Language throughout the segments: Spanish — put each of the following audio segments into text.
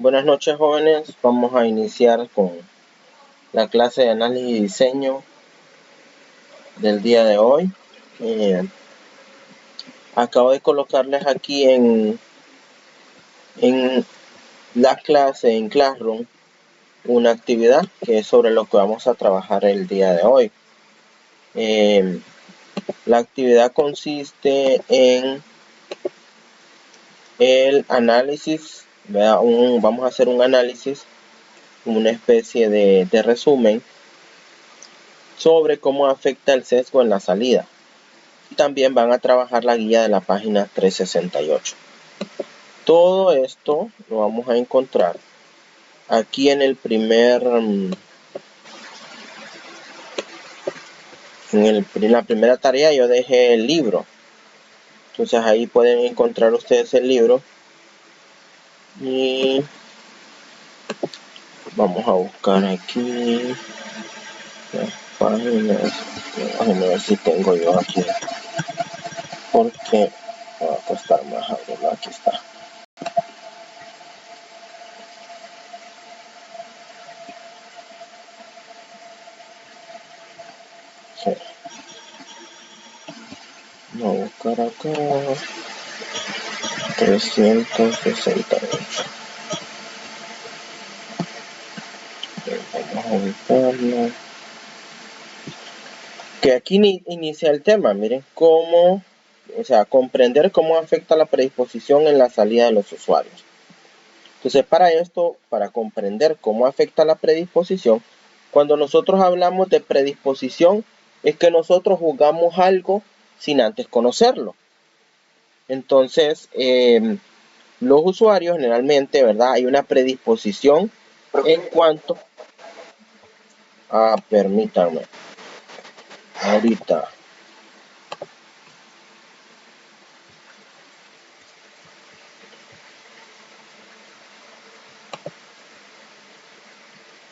Buenas noches, jóvenes. Vamos a iniciar con la clase de análisis y diseño del día de hoy. Acabo de colocarles aquí en la clase, en Classroom, una actividad que es sobre lo que vamos a trabajar el día de hoy. La actividad consiste en el análisis, vamos a hacer un análisis, una especie de resumen sobre cómo afecta el sesgo en la salida. También van a trabajar la guía de la página 368. Todo esto lo vamos a encontrar aquí en el primer en la primera tarea. Yo dejé el libro, entonces ahí pueden encontrar ustedes el libro y vamos a buscar aquí las páginas. Déjenme ver si tengo yo aquí, porque me va a costar más abrirlo. Aquí está. Sí. Vamos a buscar acá 368. Vamos a ubicarlo. Que aquí inicia el tema. Miren cómo, comprender cómo afecta la predisposición en la salida de los usuarios. Entonces, para comprender cómo afecta la predisposición, cuando nosotros hablamos de predisposición, es que nosotros juzgamos algo sin antes conocerlo. Entonces, los usuarios generalmente, ¿verdad? Hay una predisposición en cuanto a, permítanme, ahorita.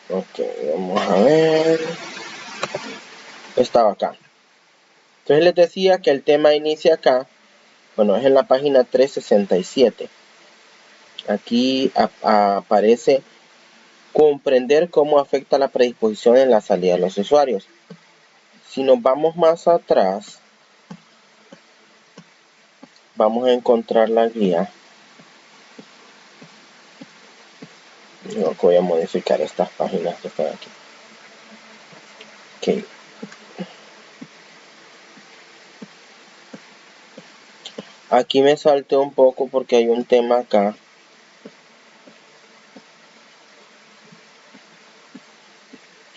Ok, vamos a ver. Estaba acá. Entonces les decía que el tema inicia acá. Bueno, es en la página 367. Aquí aparece comprender cómo afecta la predisposición en la salida de los usuarios. Si nos vamos más atrás, vamos a encontrar la guía. Yo voy a modificar estas páginas que están aquí. Ok. Aquí me salté un poco porque hay un tema acá.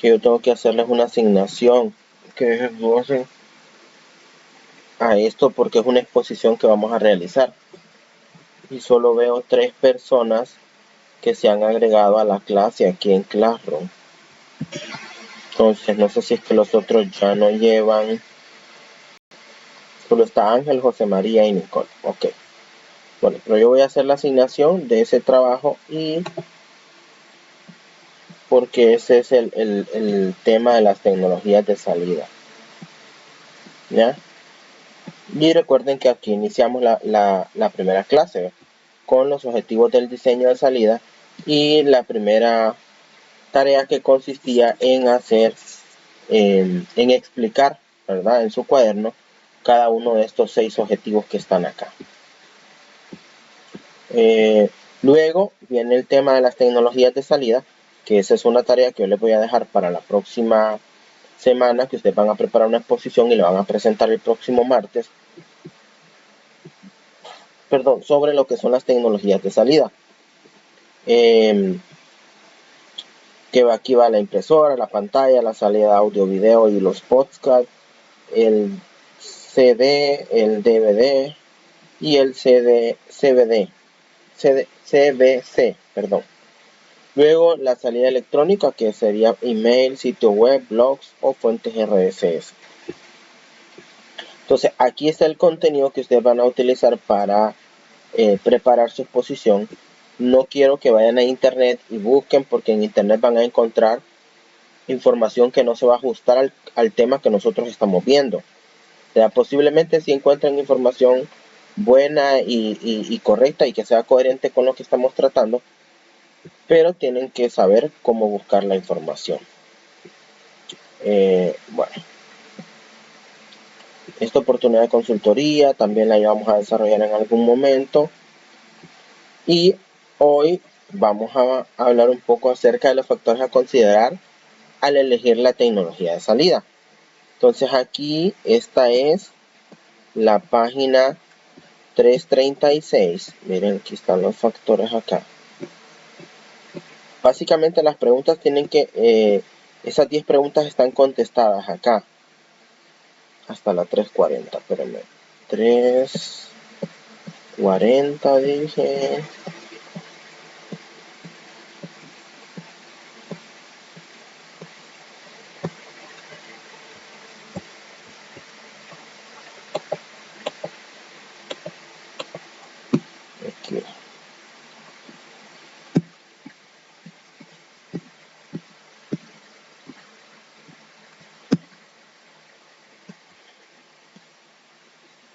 Que yo tengo que hacerles una asignación. Que desglosen a esto porque es una exposición que vamos a realizar. Y solo veo 3 personas que se han agregado a la clase aquí en Classroom. Entonces no sé si es que los otros ya no llevan. Solo está Ángel, José María y Nicole. Ok. Bueno, pero yo voy a hacer la asignación de ese trabajo y porque ese es el tema de las tecnologías de salida. ¿Ya? Y recuerden que aquí iniciamos la primera clase con los objetivos del diseño de salida y la primera tarea que consistía en hacer, en explicar, ¿verdad? En su cuaderno cada uno de estos 6 objetivos que están acá. Luego viene el tema de las tecnologías de salida, que esa es una tarea que yo les voy a dejar para la próxima semana, que ustedes van a preparar una exposición y la van a presentar el próximo martes. Sobre lo que son las tecnologías de salida. Que aquí va la impresora, la pantalla, la salida de audio, video y los podcasts, el CD, el DVD y el CBC, perdón. Luego la salida electrónica, que sería email, sitio web, blogs o fuentes RSS. Entonces aquí está el contenido que ustedes van a utilizar para preparar su exposición. No quiero que vayan a internet y busquen, porque en internet van a encontrar información que no se va a ajustar al tema que nosotros estamos viendo. O sea, posiblemente si encuentran información buena y correcta y que sea coherente con lo que estamos tratando, pero tienen que saber cómo buscar la información. Bueno, esta oportunidad de consultoría también la íbamos a desarrollar en algún momento, y hoy vamos a hablar un poco acerca de los factores a considerar al elegir la tecnología de salida. Entonces aquí esta es la página 336. Miren, aquí están los factores acá. Básicamente las preguntas tienen que, esas 10 preguntas están contestadas acá. Hasta la 340, espérenme. 340 dije. Aquí.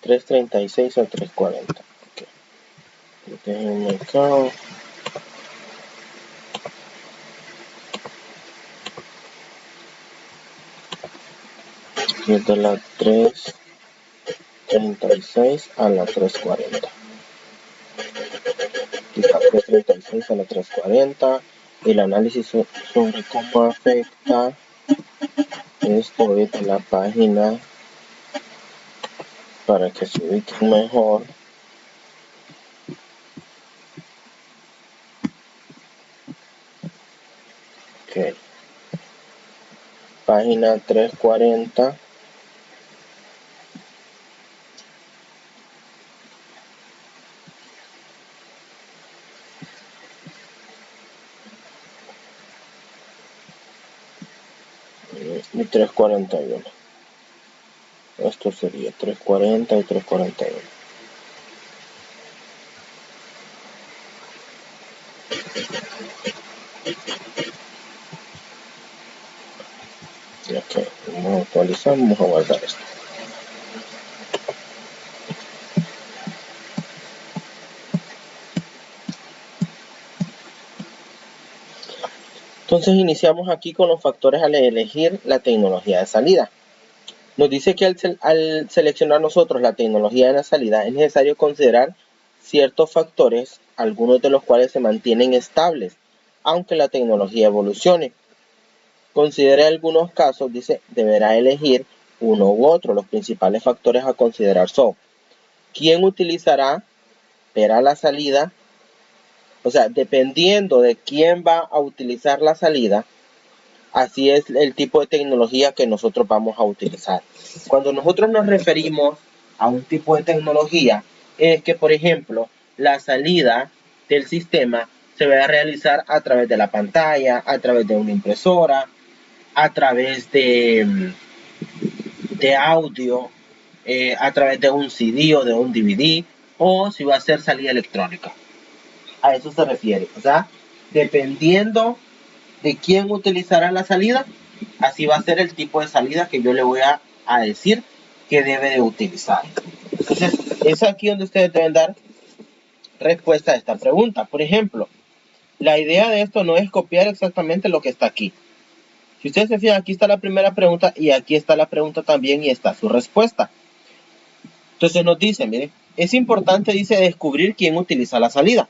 ¿336 o 340? Ok. Déjenme acá. Desde la 336 a la 340. Aquí está 336 a la 340. El análisis sobre cómo afecta esto es la página para que se ubiquen mejor. Ok. Página 340. Y 341. Esto sería 340 y 341. Ok, vamos a actualizar, vamos a guardar esto. Entonces iniciamos aquí con los factores al elegir la tecnología de salida. Nos dice que al seleccionar nosotros la tecnología de la salida es necesario considerar ciertos factores, algunos de los cuales se mantienen estables, aunque la tecnología evolucione. Considere algunos casos, dice, deberá elegir uno u otro. Los principales factores a considerar son: ¿quién utilizará? Verá la salida. O sea, dependiendo de quién va a utilizar la salida, así es el tipo de tecnología que nosotros vamos a utilizar. Cuando nosotros nos referimos a un tipo de tecnología, es que, por ejemplo, la salida del sistema se va a realizar a través de la pantalla, a través de una impresora, a través de audio, a través de un CD o de un DVD, o si va a ser salida electrónica. A eso se refiere. O sea, dependiendo de quién utilizará la salida, así va a ser el tipo de salida que yo le voy a decir que debe de utilizar. Entonces, es aquí donde ustedes deben dar respuesta a esta pregunta. Por ejemplo, la idea de esto no es copiar exactamente lo que está aquí. Si ustedes se fijan, aquí está la primera pregunta y aquí está la pregunta también y está su respuesta. Entonces nos dice, miren, es importante, dice, descubrir quién utiliza la salida,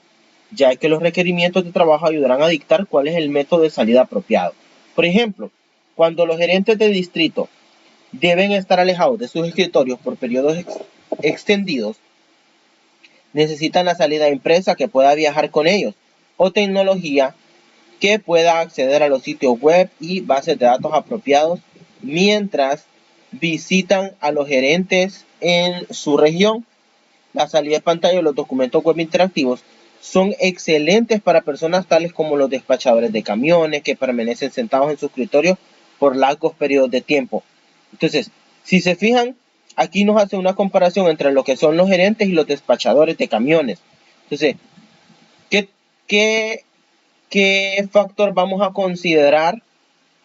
ya que los requerimientos de trabajo ayudarán a dictar cuál es el método de salida apropiado. Por ejemplo, cuando los gerentes de distrito deben estar alejados de sus escritorios por periodos extendidos, necesitan la salida impresa que pueda viajar con ellos, o tecnología que pueda acceder a los sitios web y bases de datos apropiados mientras visitan a los gerentes en su región. La salida de pantalla y los documentos web interactivos son excelentes para personas tales como los despachadores de camiones que permanecen sentados en su escritorio por largos periodos de tiempo. Entonces, si se fijan, aquí nos hace una comparación entre lo que son los gerentes y los despachadores de camiones. Entonces, ¿qué factor vamos a considerar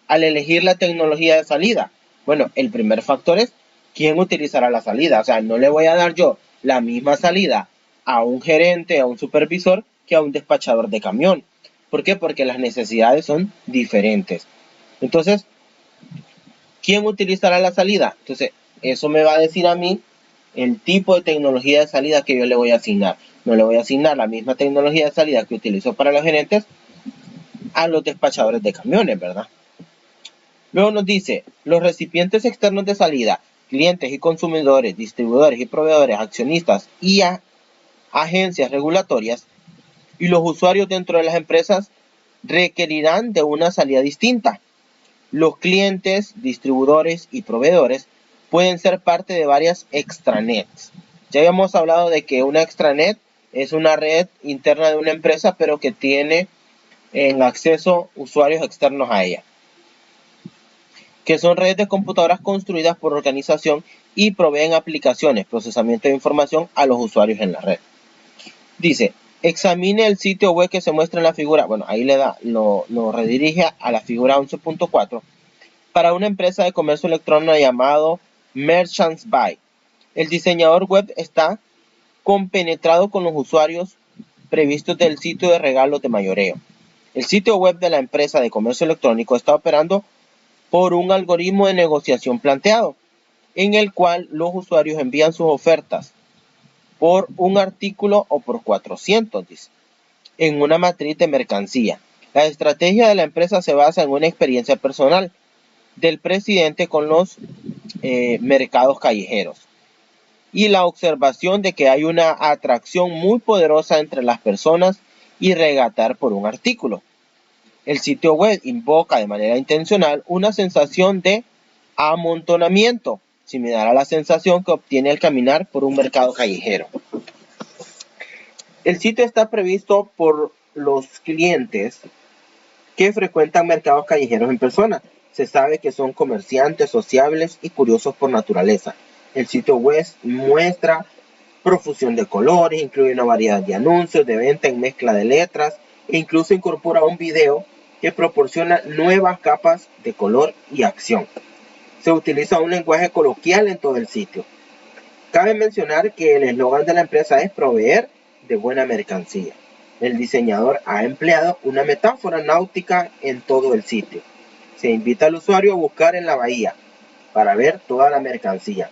al elegir la tecnología de salida? Bueno, el primer factor es quién utilizará la salida. O sea, no le voy a dar yo la misma salida a un gerente, a un supervisor, que a un despachador de camión. ¿Por qué? Porque las necesidades son diferentes. Entonces, ¿quién utilizará la salida? Entonces, eso me va a decir a mí el tipo de tecnología de salida que yo le voy a asignar. No le voy a asignar la misma tecnología de salida que utilizo para los gerentes a los despachadores de camiones, ¿verdad? Luego nos dice, los recipientes externos de salida, clientes y consumidores, distribuidores y proveedores, accionistas y agencias regulatorias y los usuarios dentro de las empresas requerirán de una salida distinta. Los clientes, distribuidores y proveedores pueden ser parte de varias extranets. Ya habíamos hablado de que una extranet es una red interna de una empresa, pero que tiene en acceso usuarios externos a ella, que son redes de computadoras construidas por organización y proveen aplicaciones, procesamiento de información a los usuarios en la red. Dice, examine el sitio web que se muestra en la figura. Bueno, ahí lo redirige a la figura 11.4 para una empresa de comercio electrónico llamado Merchants Buy. El diseñador web está compenetrado con los usuarios previstos del sitio de regalos de mayoreo. El sitio web de la empresa de comercio electrónico está operando por un algoritmo de negociación planteado, en el cual los usuarios envían sus ofertas por un artículo o por 400, dice, en una matriz de mercancía. La estrategia de la empresa se basa en una experiencia personal del presidente con los mercados callejeros y la observación de que hay una atracción muy poderosa entre las personas y regatear por un artículo. El sitio web invoca de manera intencional una sensación de amontonamiento, similar a la sensación que obtiene al caminar por un mercado callejero. El sitio está previsto por los clientes que frecuentan mercados callejeros en persona. Se sabe que son comerciantes sociables y curiosos por naturaleza. El sitio web muestra profusión de colores, incluye una variedad de anuncios de venta en mezcla de letras e incluso incorpora un video que proporciona nuevas capas de color y acción. Se utiliza un lenguaje coloquial en todo el sitio. Cabe mencionar que el eslogan de la empresa es proveer de buena mercancía. El diseñador ha empleado una metáfora náutica en todo el sitio. Se invita al usuario a buscar en la bahía para ver toda la mercancía.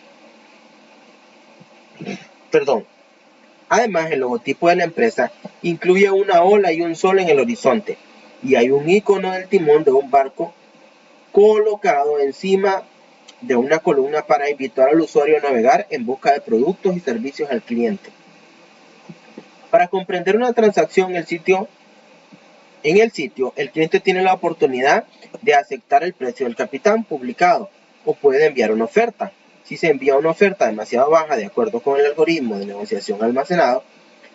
Además, el logotipo de la empresa incluye una ola y un sol en el horizonte, y hay un icono del timón de un barco colocado encima de una columna para invitar al usuario a navegar en busca de productos y servicios al cliente. Para comprender una transacción en el sitio, el cliente tiene la oportunidad de aceptar el precio del capitán publicado o puede enviar una oferta. Si se envía una oferta demasiado baja de acuerdo con el algoritmo de negociación almacenado,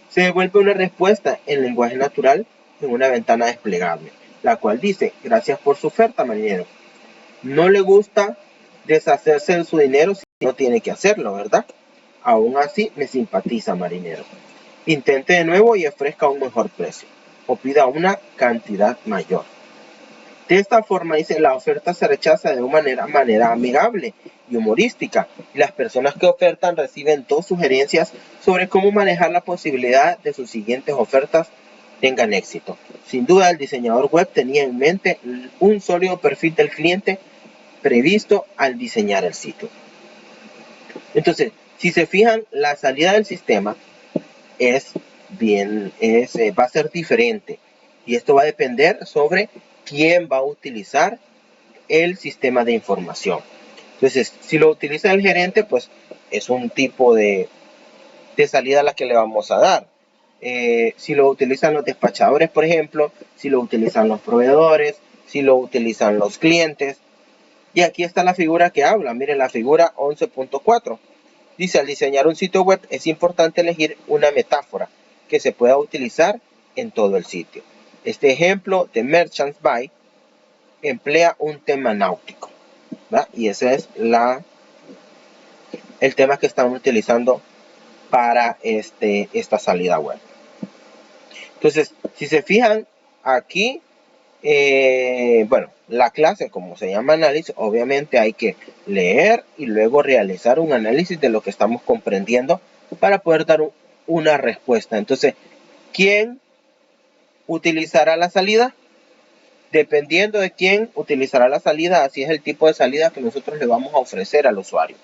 se devuelve una respuesta en lenguaje natural en una ventana desplegable, la cual dice, gracias por su oferta, marinero. No le gusta deshacerse de su dinero si no tiene que hacerlo, ¿verdad? Aún así, me simpatiza, marinero. Intente de nuevo y ofrezca un mejor precio, o pida una cantidad mayor. De esta forma, dice, la oferta se rechaza de una manera amigable y humorística, y las personas que ofertan reciben 2 sugerencias sobre cómo manejar la posibilidad de sus siguientes ofertas tengan éxito. Sin duda, el diseñador web tenía en mente un sólido perfil del cliente previsto al diseñar el sitio. Entonces, si se fijan, la salida del sistema va a ser diferente, y esto va a depender sobre quién va a utilizar el sistema de información. Entonces, si lo utiliza el gerente, pues es un tipo de salida a la que le vamos a dar. Si lo utilizan los despachadores, por ejemplo, si lo utilizan los proveedores, si lo utilizan los clientes. Y aquí está la figura que habla. Miren la figura 11.4. Dice, al diseñar un sitio web es importante elegir una metáfora que se pueda utilizar en todo el sitio. Este ejemplo de Merchants Buy emplea un tema náutico, ¿verdad? Y ese es el tema que estamos utilizando para esta salida web. Entonces, si se fijan aquí, bueno, la clase, como se llama análisis, obviamente hay que leer y luego realizar un análisis de lo que estamos comprendiendo para poder dar una respuesta. Entonces, ¿quién utilizará la salida. Dependiendo de quién utilizará la salida, así es el tipo de salida que nosotros le vamos a ofrecer al usuario.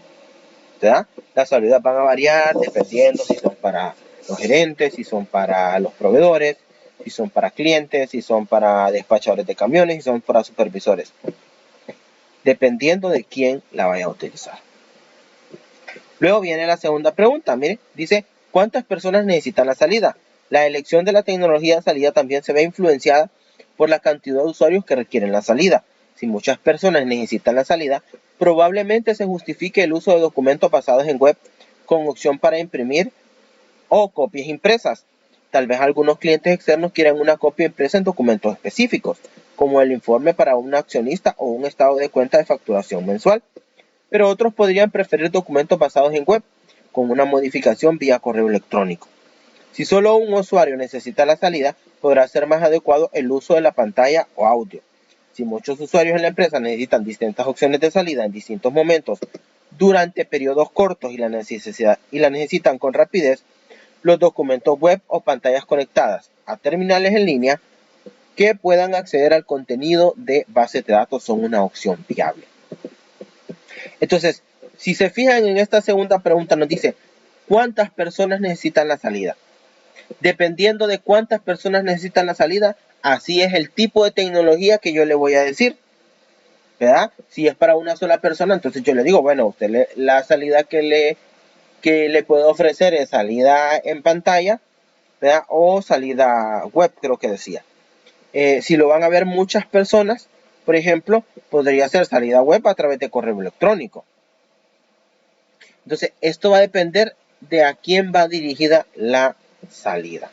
¿Verdad? Las salidas van a variar dependiendo si son para los gerentes, si son para los proveedores, si son para clientes, si son para despachadores de camiones, si son para supervisores. Dependiendo de quién la vaya a utilizar. Luego viene la segunda pregunta. Mire, dice, ¿cuántas personas necesitan la salida? La elección de la tecnología de salida también se ve influenciada por la cantidad de usuarios que requieren la salida. Si muchas personas necesitan la salida, probablemente se justifique el uso de documentos basados en web con opción para imprimir o copias impresas. Tal vez algunos clientes externos quieran una copia impresa en documentos específicos, como el informe para un accionista o un estado de cuenta de facturación mensual. Pero otros podrían preferir documentos basados en web, con una modificación vía correo electrónico. Si solo un usuario necesita la salida, podrá ser más adecuado el uso de la pantalla o audio. Si muchos usuarios en la empresa necesitan distintas opciones de salida en distintos momentos durante periodos cortos y la necesitan con rapidez, los documentos web o pantallas conectadas a terminales en línea que puedan acceder al contenido de bases de datos son una opción viable. Entonces, si se fijan en esta segunda pregunta, nos dice, ¿cuántas personas necesitan la salida? Dependiendo de cuántas personas necesitan la salida, así es el tipo de tecnología que yo le voy a decir, ¿verdad? Si es para una sola persona, entonces yo le digo, bueno, usted la salida que le puedo ofrecer es salida en pantalla, ¿verdad? O salida web, creo que decía. Si lo van a ver muchas personas, por ejemplo, podría ser salida web a través de correo electrónico. Entonces, esto va a depender de a quién va dirigida la salida.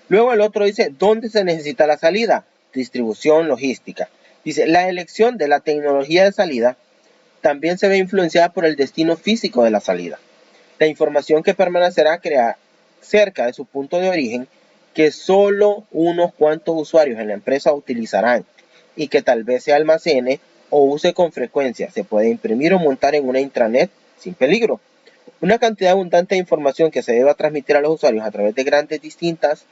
Luego el otro dice, ¿dónde se necesita la salida? Distribución logística. Dice, la elección de la tecnología de salida también se ve influenciada por el destino físico de la salida. La información que permanecerá cerca de su punto de origen, que solo unos cuantos usuarios en la empresa utilizarán y que tal vez se almacene o use con frecuencia, se puede imprimir o montar en una intranet sin peligro. Una cantidad abundante de información que se deba transmitir a los usuarios a través de grandes distancias,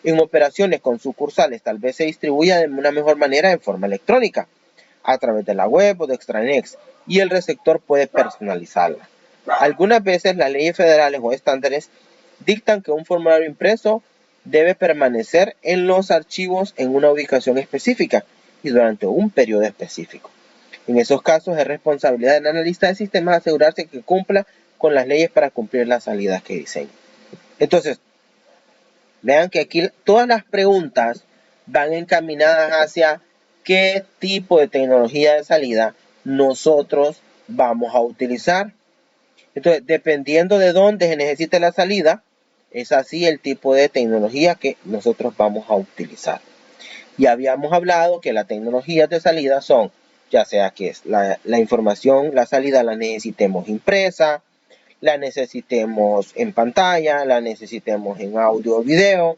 en operaciones con sucursales tal vez se distribuya de una mejor manera en forma electrónica, a través de la web o de extranet, y el receptor puede personalizarla. Algunas veces las leyes federales o estándares dictan que un formulario impreso debe permanecer en los archivos en una ubicación específica y durante un periodo específico. En esos casos es responsabilidad del analista de sistemas asegurarse que cumpla con las leyes para cumplir las salidas que diseñe. Entonces, vean que aquí todas las preguntas van encaminadas hacia qué tipo de tecnología de salida nosotros vamos a utilizar. Entonces, dependiendo de dónde se necesite la salida, es así el tipo de tecnología que nosotros vamos a utilizar. Y habíamos hablado que las tecnologías de salida son, ya sea que es la información, la salida la necesitemos impresa, la necesitemos en pantalla, la necesitemos en audio o video,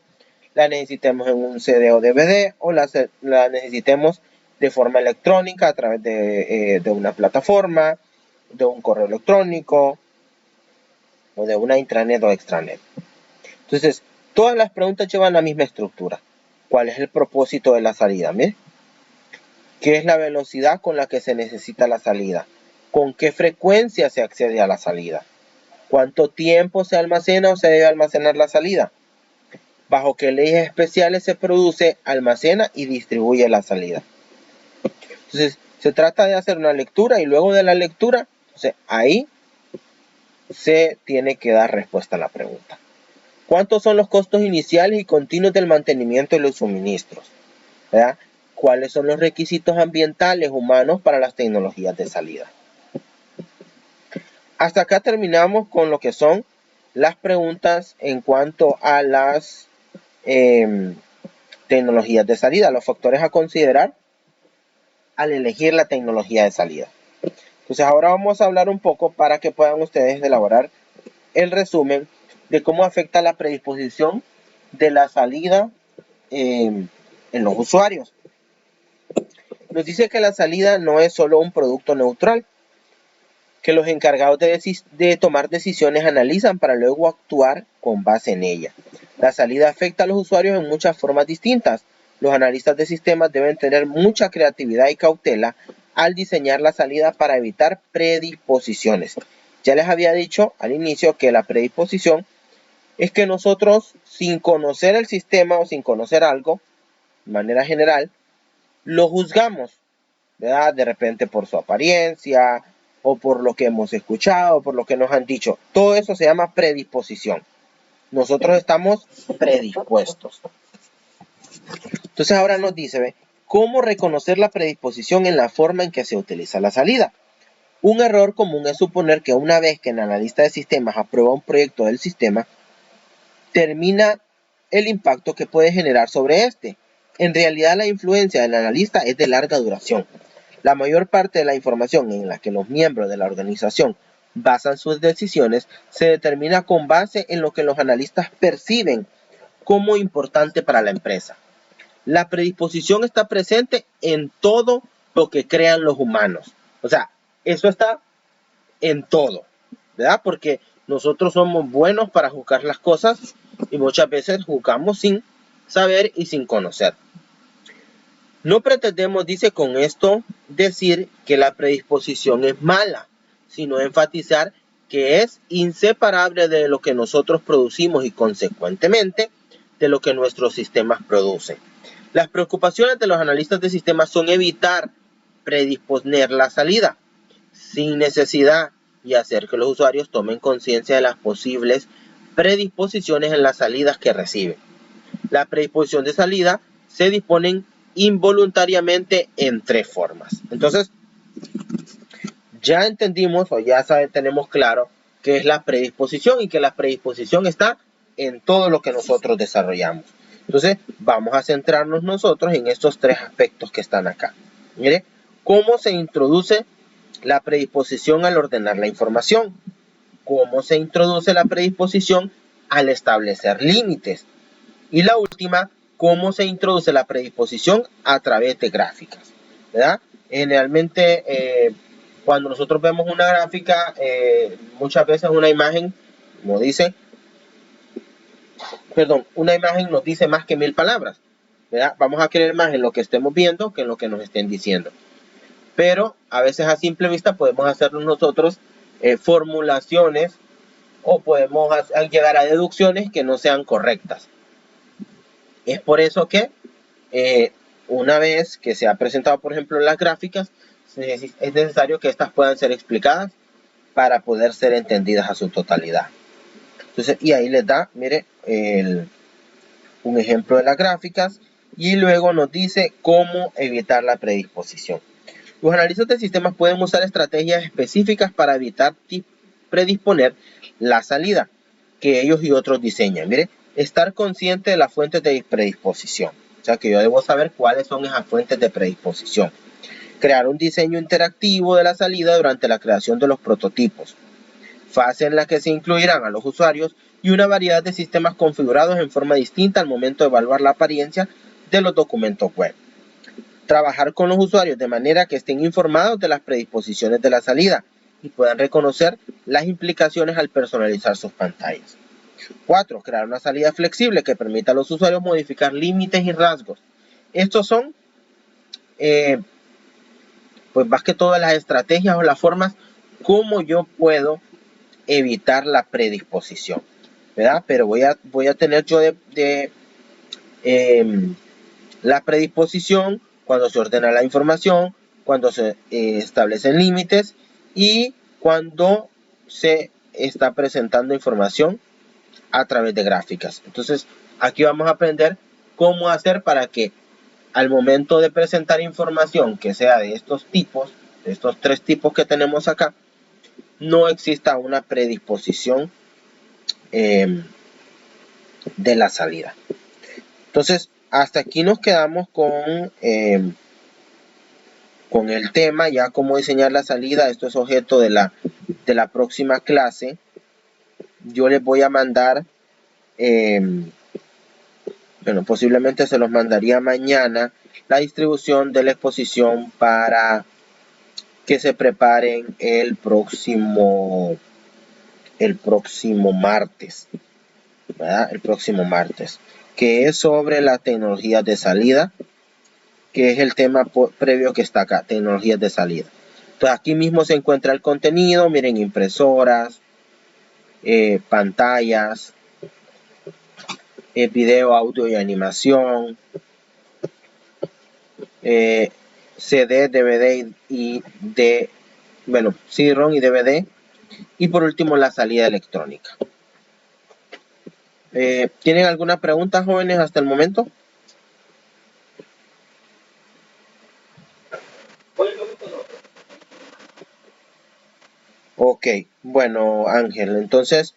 la necesitemos en un CD o DVD o la necesitemos de forma electrónica a través de una plataforma, de un correo electrónico o de una intranet o extranet. Entonces, todas las preguntas llevan la misma estructura. ¿Cuál es el propósito de la salida? ¿Mire? ¿Qué es la velocidad con la que se necesita la salida? ¿Con qué frecuencia se accede a la salida? ¿Cuánto tiempo se almacena o se debe almacenar la salida? ¿Bajo qué leyes especiales se produce, almacena y distribuye la salida? Entonces, se trata de hacer una lectura y luego de la lectura, entonces, ahí se tiene que dar respuesta a la pregunta. ¿Cuántos son los costos iniciales y continuos del mantenimiento de los suministros? ¿Verdad? ¿Cuáles son los requisitos ambientales humanos para las tecnologías de salida? Hasta acá terminamos con lo que son las preguntas en cuanto a las tecnologías de salida, los factores a considerar al elegir la tecnología de salida. Entonces ahora vamos a hablar un poco para que puedan ustedes elaborar el resumen de cómo afecta la predisposición de la salida en los usuarios. Nos dice que la salida no es solo un producto neutral, que los encargados de tomar decisiones analizan para luego actuar con base en ella. La salida afecta a los usuarios en muchas formas distintas. Los analistas de sistemas deben tener mucha creatividad y cautela al diseñar la salida para evitar predisposiciones. Ya les había dicho al inicio que la predisposición es que nosotros, sin conocer el sistema o sin conocer algo, de manera general, lo juzgamos, ¿verdad? De repente por su apariencia, o por lo que hemos escuchado, por lo que nos han dicho. Todo eso se llama predisposición. Nosotros estamos predispuestos. Entonces ahora nos dice, ¿ve? ¿Cómo reconocer la predisposición en la forma en que se utiliza la salida? Un error común es suponer que una vez que el analista de sistemas aprueba un proyecto del sistema, termina el impacto que puede generar sobre este. En realidad, la influencia del analista es de larga duración. La mayor parte de la información en la que los miembros de la organización basan sus decisiones se determina con base en lo que los analistas perciben como importante para la empresa. La predisposición está presente en todo lo que crean los humanos. O sea, eso está en todo, ¿verdad? Porque nosotros somos buenos para juzgar las cosas y muchas veces juzgamos sin saber y sin conocer. No pretendemos, dice con esto, decir que la predisposición es mala, sino enfatizar que es inseparable de lo que nosotros producimos y consecuentemente de lo que nuestros sistemas producen. Las preocupaciones de los analistas de sistemas son evitar predisponer la salida sin necesidad y hacer que los usuarios tomen conciencia de las posibles predisposiciones en las salidas que reciben. La predisposición de salida se disponen involuntariamente en tres formas. Entonces, ya entendimos o ya tenemos claro qué es la predisposición y que la predisposición está en todo lo que nosotros desarrollamos. Entonces, vamos a centrarnos nosotros en estos tres aspectos que están acá. Mire, ¿cómo se introduce la predisposición al ordenar la información? ¿Cómo se introduce la predisposición al establecer límites? Y la última, ¿cómo se introduce la predisposición a través de gráficas? ¿Verdad? Generalmente, cuando nosotros vemos una gráfica, muchas veces una imagen, como dice, una imagen nos dice más que 1000 palabras. ¿Verdad? Vamos a creer más en lo que estemos viendo que en lo que nos estén diciendo. Pero a veces a simple vista podemos hacer nosotros formulaciones o podemos llegar a deducciones que no sean correctas. Es por eso que una vez que se ha presentado, por ejemplo, las gráficas, es necesario que estas puedan ser explicadas para poder ser entendidas a su totalidad. Entonces, y ahí les da, mire, un ejemplo de las gráficas y luego nos dice cómo evitar la predisposición. Los analistas de sistemas pueden usar estrategias específicas para evitar predisponer la salida que ellos y otros diseñan. Mire, estar consciente de las fuentes de predisposición. O sea que yo debo saber cuáles son esas fuentes de predisposición. Crear un diseño interactivo de la salida durante la creación de los prototipos. Fase en la que se incluirán a los usuarios y una variedad de sistemas configurados en forma distinta al momento de evaluar la apariencia de los documentos web. Trabajar con los usuarios de manera que estén informados de las predisposiciones de la salida y puedan reconocer las implicaciones al personalizar sus pantallas. 4. Crear una salida flexible que permita a los usuarios modificar límites y rasgos. Estos son, pues más que todas las estrategias o las formas como yo puedo evitar la predisposición, ¿verdad? Pero voy a tener yo la predisposición cuando se ordena la información, cuando se establecen límites y cuando se está presentando información a través de gráficas. Entonces, aquí vamos a aprender cómo hacer para que al momento de presentar información que sea de estos tipos, de estos tres tipos que tenemos acá, no exista una predisposición de la salida. Entonces, hasta aquí nos quedamos con el tema, ya cómo diseñar la salida. Esto es objeto de la próxima clase. Yo les voy a mandar, bueno, posiblemente se los mandaría mañana, la distribución de la exposición para que se preparen el próximo martes. ¿verdad? El próximo martes, que es sobre las tecnologías de salida, que es el tema previo que está acá, tecnologías de salida. Entonces aquí mismo se encuentra el contenido, miren, impresoras, pantallas, video, audio y animación, CD, DVD y bueno, CD-ROM y DVD, y por último la salida electrónica. ¿Tienen alguna pregunta, jóvenes, hasta el momento? Ok, bueno, Ángel, entonces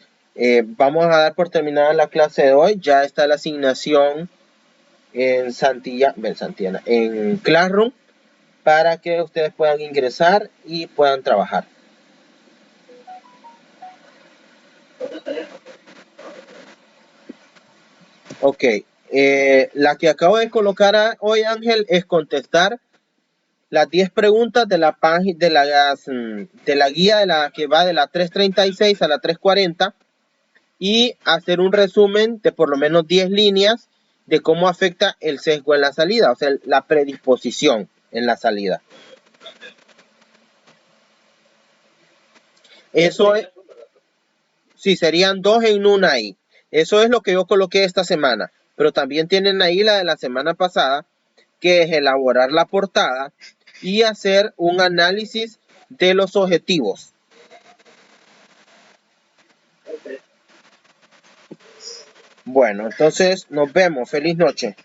vamos a dar por terminada la clase de hoy. Ya está la asignación en Santillana, en Classroom, para que ustedes puedan ingresar y puedan trabajar. Ok, la que acabo de colocar hoy, Ángel, es contestar las 10 preguntas de la página de la guía de la que va de la 336 a la 340 y hacer un resumen de por lo menos 10 líneas de cómo afecta el sesgo en la salida, o sea, la predisposición en la salida. Eso es, sí, serían 2 en una ahí. Eso es lo que yo coloqué esta semana, pero también tienen ahí la de la semana pasada, que es elaborar la portada y hacer un análisis de los objetivos. Bueno, entonces nos vemos. Feliz noche.